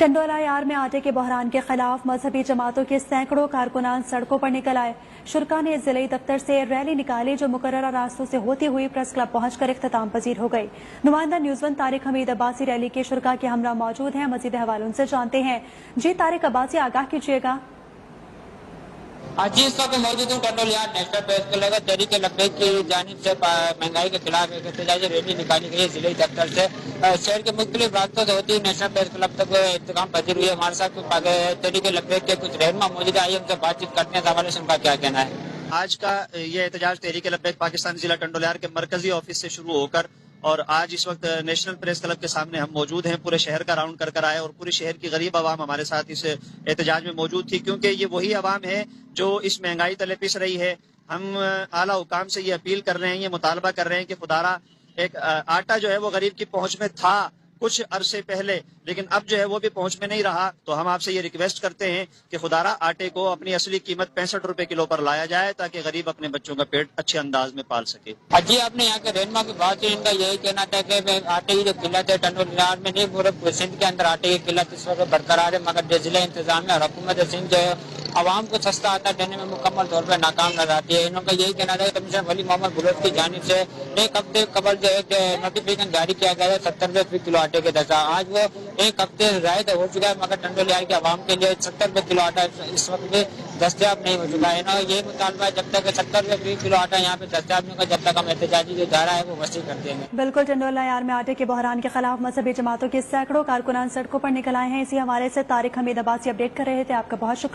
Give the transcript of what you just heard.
ٹنڈولا یار میں آٹے کے بحران کے خلاف مذہبی جماعتوں کے سینکڑوں کارکنان سڑکوں پر نکل آئے۔ شرکا نے ضلعی دفتر سے ریلی نکالی جو مقررہ راستوں سے ہوتی ہوئی پریس کلب پہنچ کر اختتام پذیر ہو گئی۔ نمائندہ نیوز ون طارق حمید عباسی ریلی کے شرکا کے ہمراہ موجود ہیں، مزید حوالوں سے جانتے ہیں۔ جی طارق عباسی، آگاہ کیجیے گا۔ جی، اس وقت موجود ہوں ٹنڈولا national press club Tehreek Labbaik کی جانب سے مہنگائی کے خلاف ایک احتجاجی ریلی نکالی گئی ہے ضلعی دفتر سے۔ شہر کے مختلف راستوں سے ہوتی نیشنل پریس کلب تک اختتام پذیر ہوئی ہے۔ ہمارے ساتھ تحریک لبیک کے کچھ رہنما موجود ہیں، آئیے ان سے بات چیت کرنے کے حوالے سے ان کا کیا کہنا ہے۔ آج کا یہ احتجاج تحریک لبیک پاکستان ضلع ٹنڈولیار کے مرکزی آفس سے شروع ہو کر اور آج اس وقت نیشنل پریس کلب کے سامنے ہم موجود ہیں۔ پورے شہر کا راؤنڈ کر آئے اور پورے شہر کی غریب عوام ہمارے ساتھ اس احتجاج میں موجود تھی، کیونکہ یہ وہی عوام ہے جو اس مہنگائی تلے پس رہی ہے۔ ہم اعلیٰ حکام سے یہ اپیل کر رہے ہیں، یہ مطالبہ کر رہے ہیں کہ خدارا ایک آٹا جو ہے وہ غریب کی پہنچ میں تھا کچھ عرصے پہلے، لیکن اب جو ہے وہ بھی پہنچ میں نہیں رہا۔ تو ہم آپ سے یہ ریکویسٹ کرتے ہیں کہ خدارا آٹے کو اپنی اصلی قیمت 65 روپے کلو پر لایا جائے تاکہ غریب اپنے بچوں کا پیٹ اچھے انداز میں پال سکے۔ جی، آپ نے یہاں کے رہنما کی بات کی، ان کا یہی کہنا تھا کہ آٹے کی جو قلت ہے ٹنڈولیار میں نہیں، پورے سندھ کے اندر آٹے کی قلت اس وقت برقرار ہے، مگر ضلع انتظامیہ اور حکومت سندھ جو ہے عوام کو سستا آٹا دینے میں مکمل طور پر ناکام نظر آتی ہے۔ انہوں کا یہی کہنا تھا کہ کمشنر ولی محمد بلوچ کی جانب سے ایک ہفتے قبل جو ایک نوٹیفکیشن جاری کیا گیا ہے 70 روپے فی کلو آٹے کے درجہ، آج وہ ایک ہفتے زائد ہو چکا ہے، مگر ٹنڈولیار کے عوام کے لیے 70 روپے کلو آٹا اس وقت بھی دستیاب نہیں ہو چکا ہے۔ یہ مطالبہ ہے جب تک 70 روپے فی کلو آٹا یہاں پہ دستیاب نہیں ہوگا، جب تک ہم احتجاجی جو ادارہ ہے وہ وسیع کر دیں گے۔ بالکل، ٹنڈولا یار میں آٹے کے بحران کے خلاف مذہبی جماعتوں کے سینکڑوں کارکنان سڑکوں پر نکل آئے ہیں۔ اسی حوالے سے طارق حمید عباسی اپڈیٹ کر رہے تھے۔ آپ کا بہت شکریہ۔